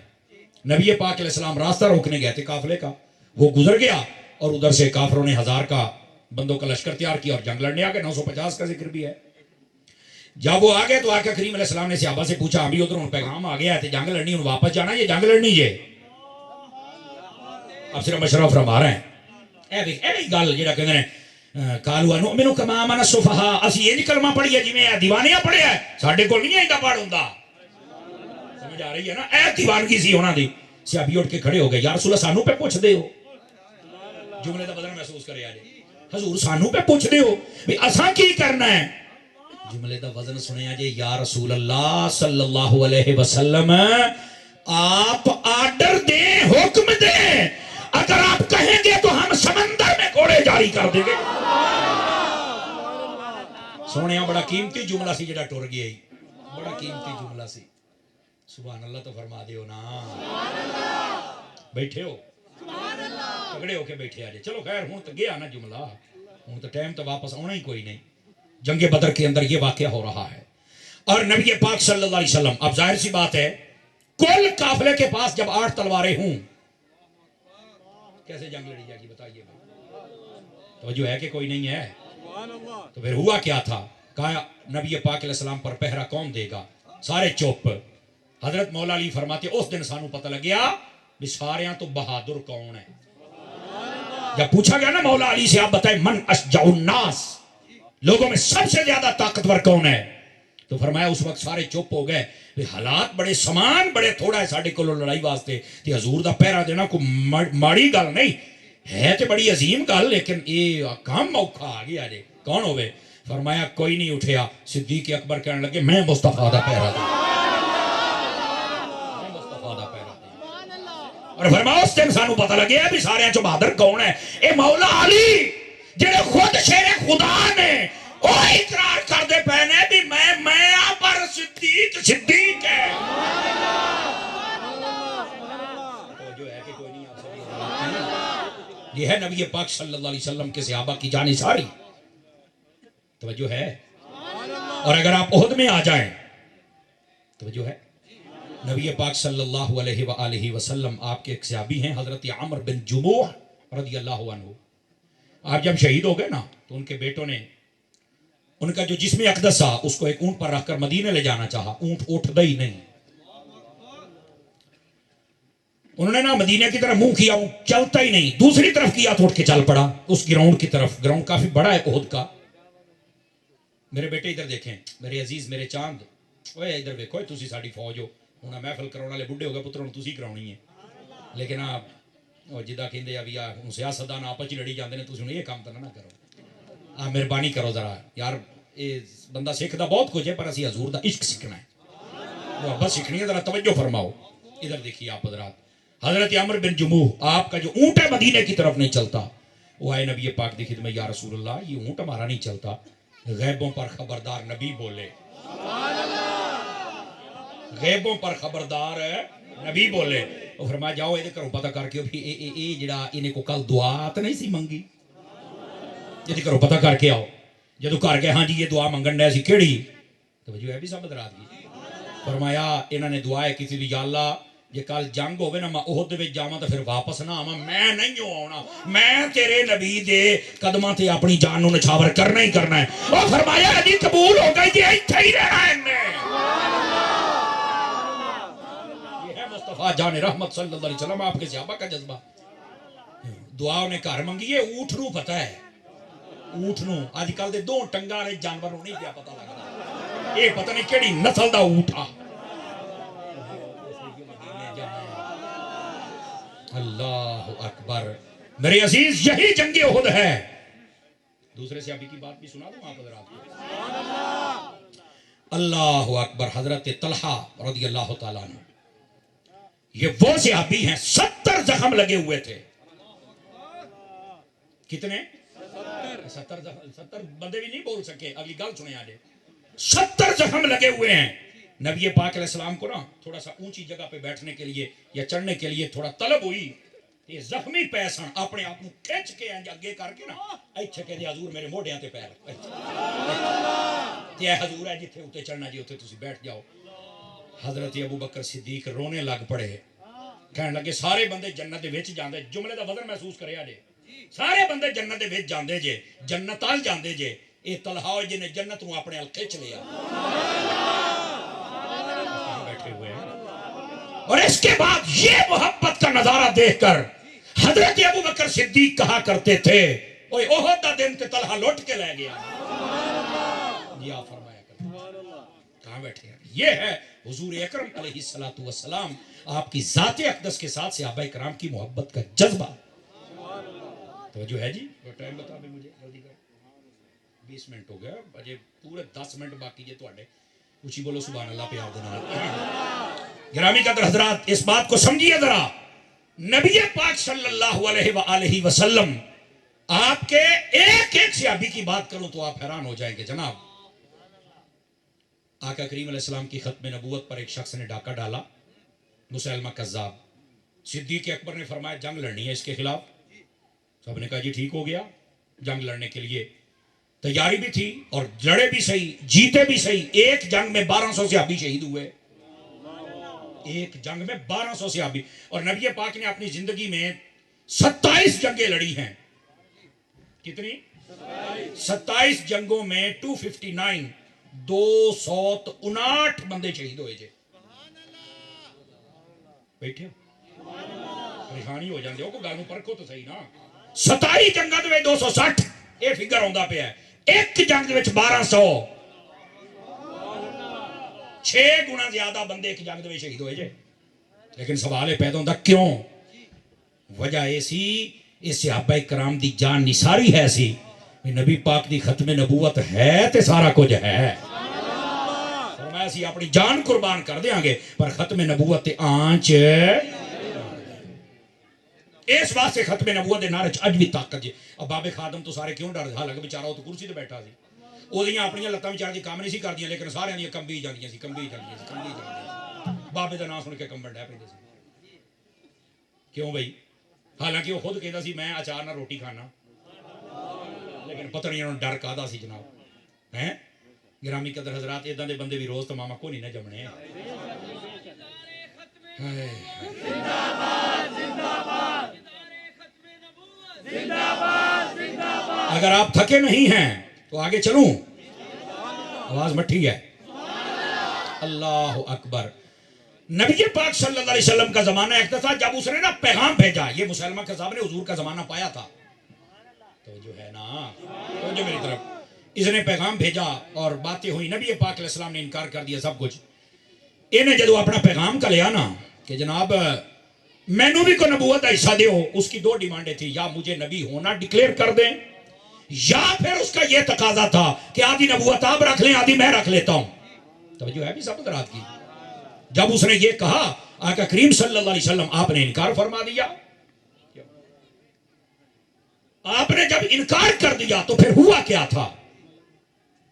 نبی پاک علیہ السلام راستہ روکنے گئے تھے قافلے کا, وہ گزر گیا اور ادھر سے کافروں نے 1000 کا بندوں کا لشکر تیار کیا اور جنگ لڑنے آ گئے. 950 کا ذکر بھی ہے. جب وہ آگئے تو آقا کریم علیہ السلام نے صحابہ سے پوچھا, ابھی ادھر ان پیغام آ گیا ہے جنگ لڑنی, ان واپس جانا یہ جنگ لڑنی ہے. اب صرف مشرف فرما رہے ہیں اے گل جڑا کہندے نے قالوا نؤمن کما آمن السفہاء, اسی یہ کلمہ پڑھیے جویں دیوانیاں پڑھیا ہے, ساڈے کول نہیں ایندا پڑھ ہوندا. سمجھ آ رہی ہے نا, اے دیوانگی سی انہاں دی. صحابی اٹھ کے کھڑے ہو گئے, یا رسول اللہ سانو پہ پوچھ دے ہو, جملے دا بدن محسوس کرے آ جائے, حضور سانو پہ پوچھ دے ہو بھی اساں کی کرنا ہے. جملے دا وزن سنیا جے, یا رسول اللہ صلی اللہ علیہ وسلم آپ آرڈر دیں, حکم دیں, اگر آپ کہیں گے تو ہم سمندر میں گھوڑے جاری کر دیں گے. سونے بڑا قیمتی جملہ سی جڑا ٹر گیا, بڑا قیمتی جملہ سی. سبحان اللہ تو فرما دیو نا. بیٹھے ہو تگڑے ہو کے بیٹھے آ جائے. چلو خیر ہوں تو گیا نا جملہ, ہوں تو ٹائم تو واپس آنا ہی کوئی نہیں. جنگ بدر کے اندر یہ واقعہ ہو رہا ہے اور نبی پاک صلی اللہ علیہ وسلم, اب ظاہر سی بات ہے کل قافلے کے پاس جب 8 تلواریں ہوں کیسے جنگ لڑی جائے گی بتائیے. توجہ ہے کہ کوئی نہیں ہے؟ تو پھر ہوا کیا تھا, کہا نبی پاک علیہ السلام پر پہرا کون دے گا, سارے چپ. حضرت مولا علی فرماتے اس دن سانو پتہ لگیا بھی ساریاں تو بہادر کون ہے. جب پوچھا گیا نا مولا علی سے آپ بتائیں من اشجع الناس, لوگوں میں سب سے زیادہ طاقتور کون ہے, تو فرمایا اس وقت سارے چپ ہو گئے. حالات بڑے سامان بڑے تھوڑا ہے ساڑھے کو لڑائی واسطے, تے حضور دا پہرا دینا کوئی ماڑی گل نہیں ہے, تے بڑی عظیم گل, لیکن یہ کام موقع آ گیا جے. کون ہوئے؟ فرمایا کوئی نہیں اٹھیا. صدیق اکبر کہنے لگے میں مصطفیٰ دا پہرا دوں, میں مصطفیٰ دا پہرا دوں. اور فرمایا اس دن سانو پتہ لگیا بھی سارے چو بہادر کون ہے, اے مولا علی جنہیں خود شیر خدا نے وہ اقرار کر دے پہنے بھی میں پر صدیق صدیق ہے. جو ہے کہ کوئی نہیں آپ سبھی, یہ ہے نبی پاک صلی اللہ علیہ وسلم کے صحابہ کی جانثاری. توجہ ہے؟ اور اگر آپ احد میں آ جائیں, توجہ ہے, نبی پاک صلی اللہ علیہ وآلہ وسلم آپ کے ایک صحابی ہیں حضرت عمر بن جموح رضی اللہ عنہ. آپ جب شہید ہو گئے نا تو ان کے بیٹوں نے ان کا جو جسم اقدس تھا اس کو ایک اونٹ پر رکھ کر مدینے لے جانا چاہا، اونٹ اٹھتا ہی نہیں، انہوں نے نا مدینے کی طرف منہ کیا، وہ چلتا ہی نہیں، دوسری طرف کیا تو اٹھ کے چل پڑا اس گراؤنڈ کی طرف، گراؤنڈ کافی بڑا ہے احد کا۔ میرے بیٹے ادھر دیکھیں، میرے عزیز، میرے چاند، اوے ادھر دیکھو، تسی ساڈی فوج ہو، ہن محفل کراؤن والے بڈھے ہو گئے پتر، ہن تسی کراؤنی ہے، لیکن آپ جدہ کہندے ابھی ہن سیاستدان آپس وچ لڑی جاندے نے، تسی ہن یہ کام تے نہ کرو، آپ مہربانی کرو ذرا یار، یہ بندہ سیکھدا بہت کچھ ہے پر اسی حضور دا عشق سیکھنا ہے، محبت سیکھنی ہے، ذرا توجہ فرماؤ۔ ادھر دیکھیے آپ حضرات، حضرت عمر بن جموح، آپ کا جو اونٹ ہے مدینے کی طرف نہیں چلتا، وہ آئے نبی پاک دی خدمت، یا رسول اللہ یہ اونٹ ہمارا نہیں چلتا، غیبوں پر خبردار نبی بولے، غیبوں پر خبردار نبی بولے، وہ فرمایا جاؤ یہ کرو پتہ کر کے بھی اے جڑا انہیں کو کل دعا تو نہیں سی منگی، یہ کرو پتہ کر کے آؤ، جدو کر کے ہاں جی یہ دعا منگن ڈے سی کیڑی، تو جو ہے بھی سب حضرات کی فرمایا انہوں نے دعا ہے کسی دی، یا اللہ یہ کل جنگ ہوئے نا میں احد وچ جاواں تو پھر واپس نہ آواں، میں نہیں آنا، میں تیرے نبی دے قدماں تے اپنی جان نو نچھاور کرنا ہی کرنا ہے۔ وہ فرمایا جی قبول ہو گئی، یہ ایتھے ہی رہنا ہے، یہ ہے مصطفیٰ جان رحمت صلی اللہ علیہ وسلم، آپ کے صحابہ کا جذبہ۔ دعا انہیں گھر منگی ہے، اونٹ نو پتہ ہے، اونٹ نو اج کل دے دو ٹنگاں والے جانور نو نہیں پیا پتہ لگدا، یہ پتہ نہیں کیڑی نسل دا اونٹ آ۔ اللہ اکبر، میرے عزیز یہی جنگ احد ہے۔ دوسرے صحابی کی بات بھی سنا دوں آپ حضرات کو، اللہ اکبر، حضرت طلحہ رضی اللہ تعالیٰ عنہ، یہ وہ صحابی ہیں 70 زخم لگے ہوئے تھے، کتنے؟ 70 بندے بھی نہیں بول سکے، اگلی گل سنے آجے، 70 زخم لگے ہوئے ہیں۔ نبی پاک علیہ السلام کو نا تھوڑا سا اونچی جگہ پہ بیٹھنے کے لیے یا چڑھنے کے لیے تھوڑا طلب ہوئی، یہ زخمی پیسن اپنے آپ کو کھچ کے اگے کر کے نا ایتھے کہ حضور میرے موڈیاں تے پیر، تے حضور ہے جتھے اوتے چڑھنا جی اوتے تسی بیٹھ جاؤ۔ حضرت ابو بکر صدیق رونے لگ پڑے، کہنے لگے سارے بندے جنت دے وچ جاندے، جملے دا وزن محسوس کریا جے، سارے بندے جنت دے وچ جاندے جے، جنت آل جاندے جے، اے طلحہ جی نے جنت نو اپنے ال کھچ لیا، بیٹھے ہوئے ہیں۔ اور اس کے بعد یہ محبت کا نظارہ دیکھ کر حضرت ابو بکر صدیق کہا کرتے تھے، اوے احد دا دن تے طلحہ لوٹ کے لے گیا، یہ آپ فرمایا کرتے کہاں بیٹھے ہیں؟ یہ ہے حضور اکرم علیہ السلام، آپ کی ذات اقدس کے ساتھ صحابہ کرام کی محبت کا جذبہ۔ توجہ ہے جی؟ وہ ٹائم بتا بھی مجھے، جلدی کر، 20 منٹ ہو گیا، بجے پورے 10 منٹ باقی جے تو آڈے، اچھی بولو سبحان اللہ پیار دینا۔ گرامی قدر حضرات، اس بات کو سمجھیے ذرا، نبی پاک صلی اللہ علیہ وآلہ وسلم، آپ کے ایک ایک صحابی کی بات کروں تو آپ حیران ہو جائیں گے جناب۔ آقا کریم علیہ السلام کی ختم نبوت پر ایک شخص نے ڈاکہ ڈالا، مسیلمہ کذاب، صدیق اکبر نے فرمایا جنگ لڑنی ہے اس کے خلاف، سب نے کہا جی ٹھیک ہو گیا، جنگ لڑنے کے لیے تیاری بھی تھی اور لڑے بھی صحیح، جیتے بھی صحیح۔ ایک جنگ میں 1200 صحابی شہید ہوئے، ایک جنگ میں 1200 صحابی، اور نبی پاک نے اپنی زندگی میں 27 جنگیں لڑی ہیں، کتنی؟ 27 جنگوں میں 259 259 بندے شہید ہوئے جے، بیٹھے ہو پریشانی ہو جاندے ہو، کو گالوں پرکھو تو صحیح نا، 27 جنگاں دے 260 یہ فگر ہوندا پیا ہے، ایک جنگ وچ 1200، 6 گنا زیادہ بندے ایک جنگ دے شہید ہوئے جے۔ لیکن سوال پیدا ہوندا کیوں؟ وجہ ایسی اس صحابہ کرام دی جان نثاری ہے سی، نبی پاک دی ختم نبوت ہے تے سارا کچھ ہے، فرمایا سی اپنی جان قربان کر دیاں گے پر ختم نبوت تے آنچ، اس واسطے ختم نبوت دے نعرے اج بھی طاقت جے۔ اب بابے خادم تو سارے کیوں ڈر حالانکہ بیچارہ تو کرسی تے بیٹھا سی، اودیاں اپنی لتاں بیچارے دی کام نہیں سی کردیاں لیکن سارے دی کمبی جاندیاں سی، کمبی جاندیاں سی، کمبی جاندیاں سی، بابے دا نام سن کے کمبن ڈے پیندے سی، کیوں بھائی؟ حالانکہ وہ خود کہتا سی میں اچار نہ روٹی کھانا، لیکن پتہ نہیں انہوں ڈر کادا سی جناب ہیں۔ گرامی قدر حضرات، ادھا دے بندے بھی روز تو ماما کو نہیں نہ جمنے، زندہ باد زندہ باد زندہ باد زندہ اگر آپ تھکے نہیں ہیں تو آگے چلوں؟ آواز مٹھی ہے. اللہ اکبر. نبی پاک صلی اللہ علیہ وسلم کا زمانہ ایک تھا جب اس نے نا پیغام بھیجا. یہ مسلمہ کذاب نے حضور کا زمانہ پایا تھا. تو جو ہے نا تو جو میری طرف اس نے پیغام بھیجا اور باتیں ہوئی. نبی پاک علیہ السلام نے انکار کر دیا سب کچھ. انہیں جدو اپنا پیغام کا لیا نا کہ جناب مینوں بھی کو نبوت کا حصہ دیو. اس کی 2 ڈیمانڈیں تھی. یا مجھے نبی ہونا ڈکلیئر کر دیں یا پھر اس کا یہ تقاضا تھا کہ آدھی نبوت آپ رکھ لیں آدھی میں رکھ لیتا ہوں. توجہ ہے بھی سب حضرات کی. جب اس نے یہ کہا آقا کریم صلی اللہ علیہ وسلم آپ نے انکار فرما دیا. آپ نے جب انکار کر دیا تو پھر ہوا کیا تھا؟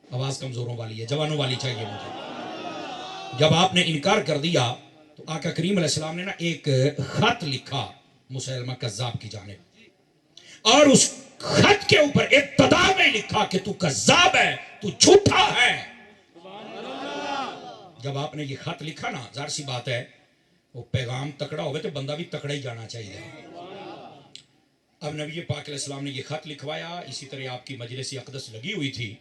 آواز کمزوروں والی ہے جوانوں والی چاہیے مجھے. جب آپ نے انکار کر دیا تو آقا کریم علیہ السلام نے نا ایک خط لکھا مسیلمہ کذاب کی جانب اور اس خط کے اوپر ابتدا میں لکھا کہ تو کذاب ہے تو جھوٹا ہے. جب آپ نے یہ خط لکھا نا ظاہر سی بات ہے وہ پیغام تکڑا ہوگا تو بندہ بھی تکڑا ہی جانا چاہیے. اب نبی پاک علیہ السلام نے یہ خط لکھوایا. اسی طرح آپ کی مجلس اقدس لگی ہوئی تھی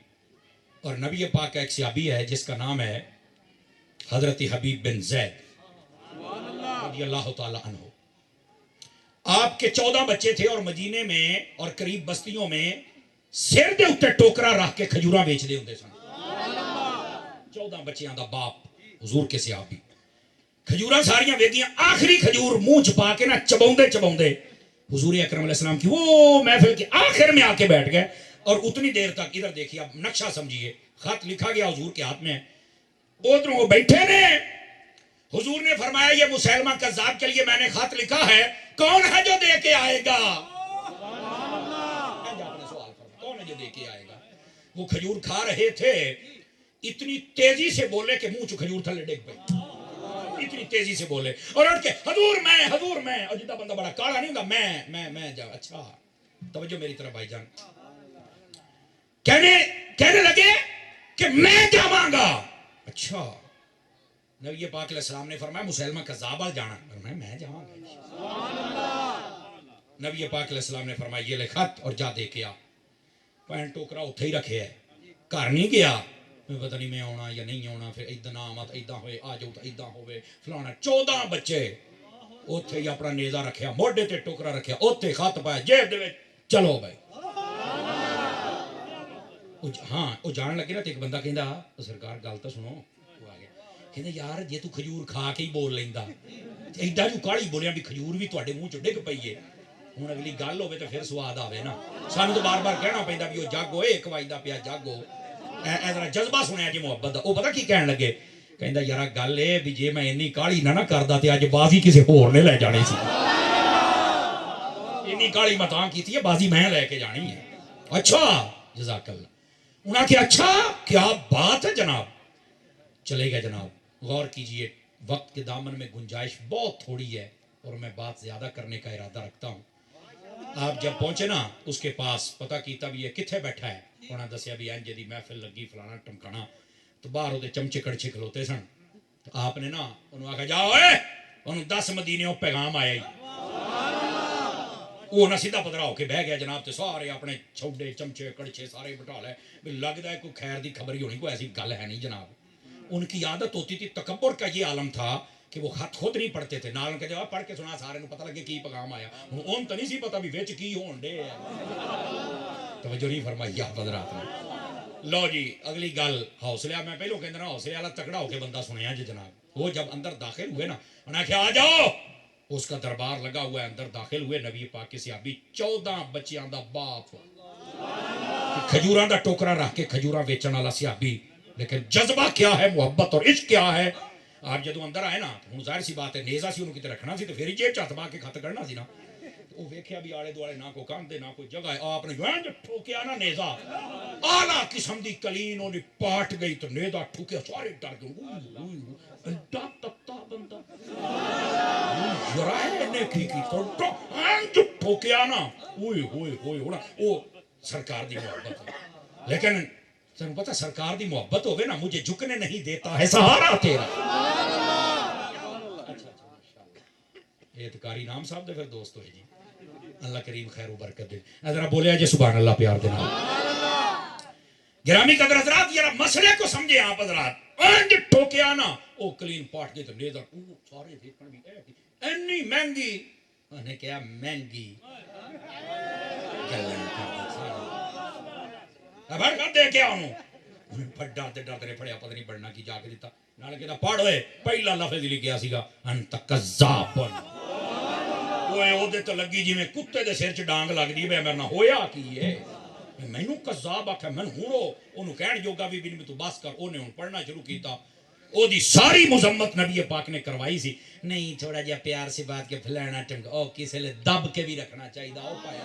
اور نبی پاک کا ایک صحابی ہے جس کا نام ہے حضرت حبیب بن زید رضی اللہ تعالی عنہ. آپ کے 14 بچے تھے اور مدینے میں اور قریب بستیوں میں سر دے اتے ٹوکرا رکھ کے کھجوراں بیچ دے ہوندے سن. 14 بچیاں دا باپ حضور کے صحابی. کھجوراں ساریاں ویگیاں. آخری کھجور منہ چھپا کے نا چباؤندے چباؤندے حضور اکرم علیہ السلام کی وہ محفل کے آخر میں آ کے بیٹھ گئے اور اتنی دیر تک ادھر دیکھیے اب نقشہ سمجھیے. خط لکھا گیا حضور کے ہاتھ میں. ادھر وہ بیٹھے نے. حضور نے فرمایا یہ مسیلمہ کذاب کے لیے میں نے خط لکھا ہے کون ہے جو دے کے آئے گا؟ کون ہے جو دے کے آئے گا؟ وہ کھجور کھا رہے تھے. اتنی تیزی سے بولے کہ منہ چ کھجور تھلے ڈگ پئی. اتنی تیزی سے بولے اور اٹھ کے حضور میں اور جتنا بندہ بڑا کالا نہیں ہوگا میں جا. اچھا توجہ میری طرف بھائی جان. کہنے لگے کہ میں جاواں گا. اچھا نبی پاک علیہ السلام نے فرمایا مسیلمہ کذاب ال جانا. فرمایا میں جاواں گا. نبی پاک علیہ السلام نے فرمایا یہ لے خط اور جا دے کے آ. پین ٹوکرا اتھے ہی رکھے ہے گھر نہیں گیا. میں پتہ نہیں میں آنا یا نہیں آنا. پھر ایدہ نہ آمد ایدہ ہوئے آ جاؤ تو ایدہ ہوئے فلانا. 14 بچے اتھے ہی اپنا نیزہ رکھیا موڈے تے ٹوکرا رکھیا اتھے خط پایا جیب دے چلو بھائی. ہاں وہ جان لگے نا تو ایک بندہ کہندا سرکار گل تو سنو. وہ آ گیا کہندا یار جے تو کھجور کھا کے ہی بول لیندا ایڈا جو کالی بولیا بھی کھجور بھی تواڈے منہ چ ڈگ پئی ہے. ہن اگلی گل ہوے تے پھر سواد آوے نا. سانوں تو بار بار کہنا پیندا بھی وہ جاگو 1 وجدا پیا جاگو. ایسا جذبہ سنیا جی محبت دا. وہ پتہ کی کہن لگے کہندا یار گل اے بھی جے میں انی کالی نہ کردا تے اج بازی کسے ہور نے لے جانی سی. انی کالی میں تاں کیتی ہے بازی میں لے کے جانی ہے. اچھا جزاک اللہ. انہاں کہ اچھا کیا بات ہے جناب. چلے گئے جناب. غور کیجئے وقت کے دامن میں گنجائش بہت تھوڑی ہے اور میں بات زیادہ کرنے کا ارادہ رکھتا ہوں. آپ جب پہنچے نا اس کے پاس پتہ کیتا بھی یہ کتھے بیٹھا ہے. انہاں دسیا بھی انج دی محفل لگی فلانا ٹمکانا. تو باہر وہ چمچے کڑچے کھلوتے سن. تو آپ نے نا انہوں آکھا جاؤ انہوں 10 مدینیوں پیغام آیا ہی. وہ نہ سیدھا پدرا ہو کے بہ گیا جناب. تے سارے اپنے چھوڑے چمچے کڑچے سارے بٹھا لے بھی لگتا ہے کوئی خیر دی خبر ہی ہونی. کوئی ایسی گل ہے نہیں جناب. ان کی عادت ہوتی تھی. تکبر کا یہ عالم تھا کہ وہ خط خود نہیں پڑھتے تھے. نال کے جواب پڑھ کے سنا سارے نوں پتہ لگے کی پیغام آیا. ان تو نہیں سی پتہ بھی وچ کی ہون ڈے. توجہ نہیں فرمائی آپ حضرات نے. لو جی اگلی گل حوصلہ. میں پہلو کہندے نا حوصلے والا تکڑا ہو کے بندہ سنیا جی جناب. وہ جب اندر داخل ہوئے نا انہاں نے کہا آ جاؤ. اس کا دربار لگا ہوا ہے. اندر داخل ہوئے نبی پاک کے صحابی 14 بچیاں دا باپ کھجوراں دا ٹوکرا رکھ کے کھجوراں بیچن والا صحابی. لیکن جذبہ کیا ہے محبت اور عشق کیا ہے. آپ جدو اندر آئے نا ہوں ظاہر سی بات ہے نیزہ سی انہوں کتے رکھنا سی تو پھر ہی جیب چاہت با کے خط کرنا سی نا. وہ ویکھیا بھی آلے دوالے نہ کوئی کاندے نہ کوئی جگہ ہے. آپ نے جو ٹھوکیا نا نیزہ اعلیٰ قسم دی کلین انہیں پاٹ گئی تو نیزہ ٹھوکیا سارے ڈر گئے. ایڈا تتا بندہ جرائے نے کی تو انج ٹھوکیا نا ہوئے ہوئے ہوئے ہونا. وہ سرکار دی محبت ہے. لیکن تمہیں پتہ سرکار دی محبت ہوگے نا مجھے جھکنے نہیں دیتا ہے سہارا تیرا. اچھا اچھا اعتکاری نام صاحب دے پھر دوست ہوئے جی. اللہ کریم خیر و برکت دے. ذرا بولے جی سبحان اللہ پیار دے نال. گرامی قدر حضرات یہ مسئلے کو سمجھے آپ حضرات. انج ٹھوکیا نا او کلین پاٹ کے تے لیدر سارے دیکھن بھی اینی مہنگی. انہیں کہا مہنگی گلاں کر ابھر کر دے کے انہوں انہیں پھڑا تے ڈر تے پھڑیا پتہ نہیں پڑھنا کی جا کے دیتا نال کہتا پڑھ ہوئے پہلا لفظ لکھیا سیگا انت کذاب. اوے او دے تو لگی جی میں کتے دے سر چ ڈانگ لگ دی بے میرے نال ہویا کی ہے مینوں کذاب آکھیا میں ہونو اونوں کہن جوگا بھی نہیں تو بس کر. اونے ہن پڑھنا شروع کیتا. او دی ساری مذمت نبی پاک نے کروائی سی. نہیں تھوڑا جہا پیار سے بات کے پھلانا ٹنگ او کسے لے دب کے بھی رکھنا چاہیے. او پایا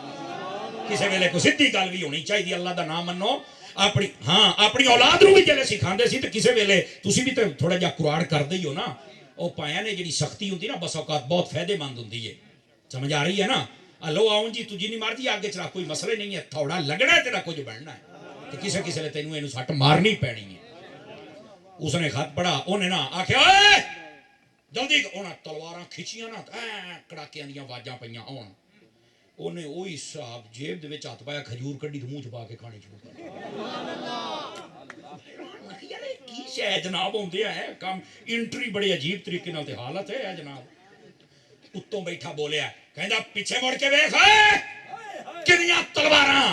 کسے ویلے کو سیدھی گل بھی ہونی چاہیے. اللہ دا نام منو اپنی ہاں اپنی اولاد نو بھی جلے سکھاندے سی تے کسے ویلے تسی بھی تے تھوڑا جہا کراڑ کردے ہی ہو نا. او پایا نے جڑی سختی ہوندی نا بس اوقات بہت فائدے مند ہوندی ہے. سمجھ آ رہی ہے نا. لو آؤں جی تجھی نہیں مارتی آگے چلا کوئی مسئلہ نہیں ہے. تھوڑا لگنا ہے تیرا کچھ بننا ہے تے کسے کسے لے تینوں اینو سٹ مارنی پینی ہے. اس نے خط پڑھا انہیں نا آکھیا اے جلدی انہاں تلواراں کھچیاں نا کڑاکیاں دیاں واجاں پئیاں اون. انہیں وہی صاحب جیب دے وچ ہاتھ پایا کھجور کڈی تے منہ چ پا کے کھانی شروع کر دتی. یار کی شے جناب ہوندے ہیں کام انٹری بڑے عجیب طریقے نال تے حالت ہے جناب. اتوں بیٹھا بولیا کہندا پیچھے مڑ کے ویکھ کنیاں تلواراں.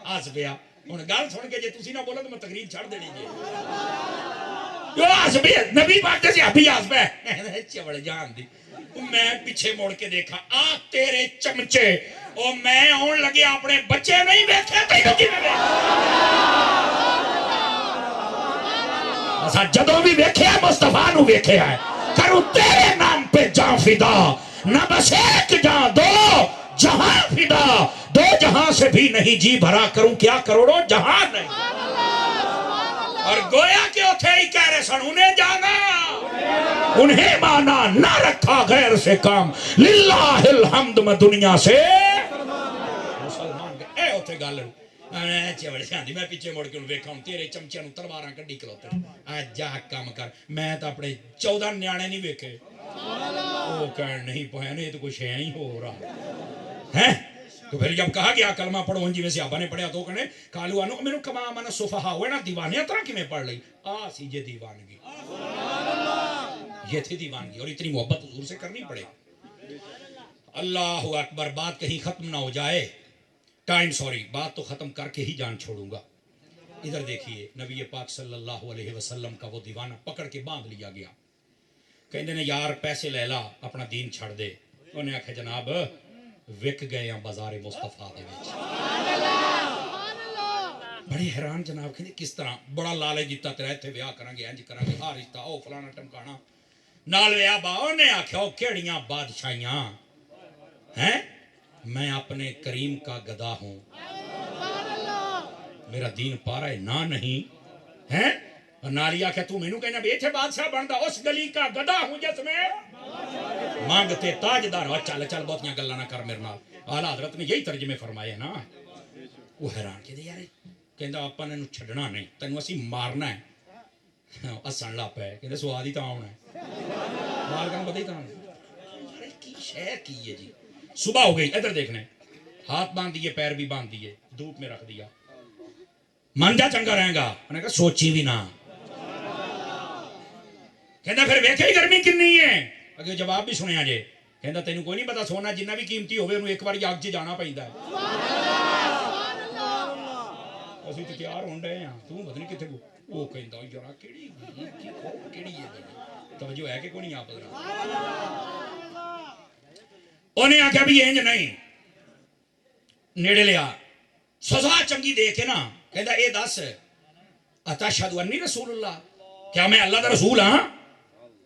ہس پیا. ہن گل سن کے جے تسی نہ بولو تے میں تقریر چھڑ دینی جی. جو ہس پیا نبی پاک دے ابھی ہس پیا چوڑ جان دی. میں پیچھے مڑ کے دیکھا آ تیرے چمچے او میں آن لگے اپنے بچے نہیں ویکھے تینوں کیویں ویکھ. اسا جدوں بھی ویکھیا مصطفیٰ نو ویکھیا ہے. کروں تیرے نام پہ جان فدا نہ بس ایک جان دو جہاں فدا. دو جہاں سے بھی نہیں جی بھرا کروں کیا کروڑوں جہاں نہیں. اور گویا کہ اتھے ہی کہہ رہے سن انہیں جانا انہیں مانا نہ رکھا غیر سے کام. للہ الحمد میں دنیا سے مسلمان گئے. اے اتھے گل میں پیچھے مڑ کے ویکھا تیرے چمچیاں تلواراں کڈی کھلوتے جا کام کر. میں تو اپنے 14 نیانے نہیں ویکھے. وہ کہن نہیں پایا نہیں تو کچھ ہے ہی ہو رہا ہے. تو پھر جب کہا گیا کلمہ پڑھو جی ویسے صحابہ نے پڑھیا تو کہنے کالو انو میرے کما من صفحا ہوئے نا دیوانیاں طرح کی میں پڑھ لئی. سی یہ دیوانگی یہ تھی دیوانگی. اور اتنی محبت حضور سے کرنی پڑے. اللہ اکبر. بات کہیں ختم نہ ہو جائے. ٹائم سوری بات تو ختم کر کے ہی جان چھوڑوں گا. ادھر دیکھیے نبی پاک صلی اللہ علیہ وسلم کا وہ دیوانہ پکڑ کے باندھ لیا گیا. کہندے نے یار پیسے لے لا اپنا دین چھڑ دے. انہیں آکھا جناب وک گئے ہیں بازار مصطفیٰ دے وچ. بڑے حیران جناب کہندے کس طرح. بڑا لالچ دیتا تیرا ایتھے ویاہ کریں گے انج کریں گے آ رشتہ او فلانا ٹمکانا نال ویاہ با. انہیں آکھیا او کیڑیاں بادشاہیاں ہیں. میں اپنے کریم کا گدا ہوں. میرا دین پارا ہے نہ نہیں ہے. نالیا کہ تو مینوں کہنا بیٹھے بادشاہ بندا اس گلی کا گدا ہوں جس میں مانگتے تاجدار. چل چل بہتیاں گلاں نہ کر میرے نال. اعلیٰ حضرت نے یہی ترجمے فرمائے نا. وہ حیران کہ یار کہندا آپاں نے چھڈنا نہیں تینوں اسی مارنا ہے. ہسن لا پے کہندے سواد ہی تاں آਉਣਾ ہے مار کن پتہ ہی تاں کی شے کی ہے جی. صبح ہو گئی. ادھر دیکھنے ہاتھ باندھ دیے پیر بھی باندھ دیے دھوپ میں رکھ دیا. من جا چنگا رہے گا. انہوں نے کہا سوچی بھی نہ. کہندا پھر ویکھے ہی گرمی کنی ہے. اگے جواب بھی سنیا جے. کہندا تینوں کوئی نہیں پتا سونا جنہ بھی قیمتی ہوئے انہوں ایک بار اگ 'چ جانا پیندا ہے. اسی تے تیار ہون ڈے ہاں تو پتہ نہیں کتنے کو. وہ کہندا یار کیڑی کیڑی ہے توجہ ہے کہ کوئی نہیں. آپ انہیں آکھیا بھی انج نہیں نیڑے لیا سزا چنگی دے کے نا. کہندا اے دس اتشہد انی رسول اللہ کیا میں اللہ دا رسول ہاں.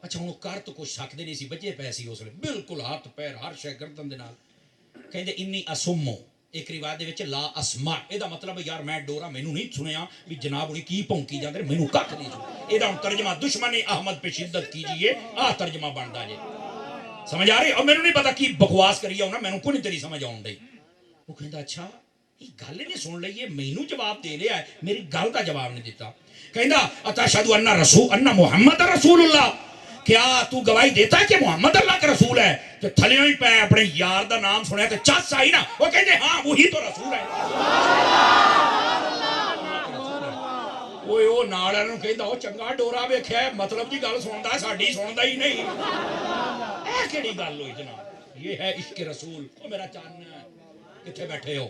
اچھا ہوں کر تو کچھ سکتے نہیں سی بچے پے سی اس لیے بالکل ہاتھ پیر ہر شے گردن دے نال. کہندے انی اسمو ایک روایت دے وچ لا اسمع. اے دا مطلب یار میں ڈورا مینوں نہیں سنیا بھی جناب ہن کی پونکی جاندے مینوں ککھ نہیں سن. اے دا ترجمہ دشمن احمد پہ شدت کیجیے آ ترجمہ بندا جے. سمجھ آ رہی. اور مینوں نہیں پتا کی بکواس کری ہونا مینوں کوئی نہیں تیری سمجھ آون ڈئی. وہ کہندا اچھا یہ گل نہیں سن لئی ہے مینوں جواب دے لیا ہے میری گل کا جواب نہیں دیتا. کہندا اتشہد ان رسول ان محمد رسول اللہ. کیا تو گواہی دیتا ہے کہ محمد اللہ کا رسول ہے؟ تو تھلیوں ہی پہ اپنے یار دا نام سنیا تو چس آئی نا، وہ کہتے ہاں وہی تو رسول ہے۔ وہ ناڑا نو کہندا او چنگا ڈورا ویکھیا ہے، مطلب دی گل سندا ہے، ساڈی سندا ہی نہیں۔ اے کیڑی گل ہوئی جناب؟ یہ ہے عشق رسول۔ او میرا چانا کتھے بیٹھے ہو؟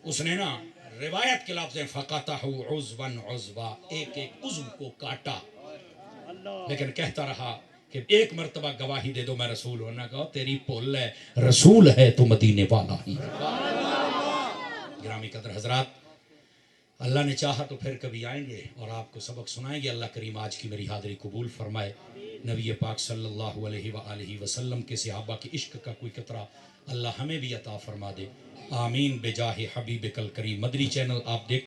اس نے نا روایت کے لفظ ہیں فقطہ عضوا عضوا، ایک ایک عضو کو کاٹا، لیکن کہتا رہا کہ ایک مرتبہ گواہی دے دو میں رسول ہونا کہا تیری پل ہے، رسول ہے تو مدینے والا ہی۔ گرامی قدر حضرات، اللہ نے چاہا تو پھر کبھی آئیں گے اور آپ کو سبق سنائیں گے۔ اللہ کریم آج کی میری حاضری قبول فرمائے، نبی پاک صلی اللہ علیہ وآلہ وسلم کے صحابہ کی عشق کا کوئی قطرہ اللہ ہمیں بھی عطا فرما دے، آمین بجاہ حبیبک الکریم۔ مدنی چینل آپ دیکھ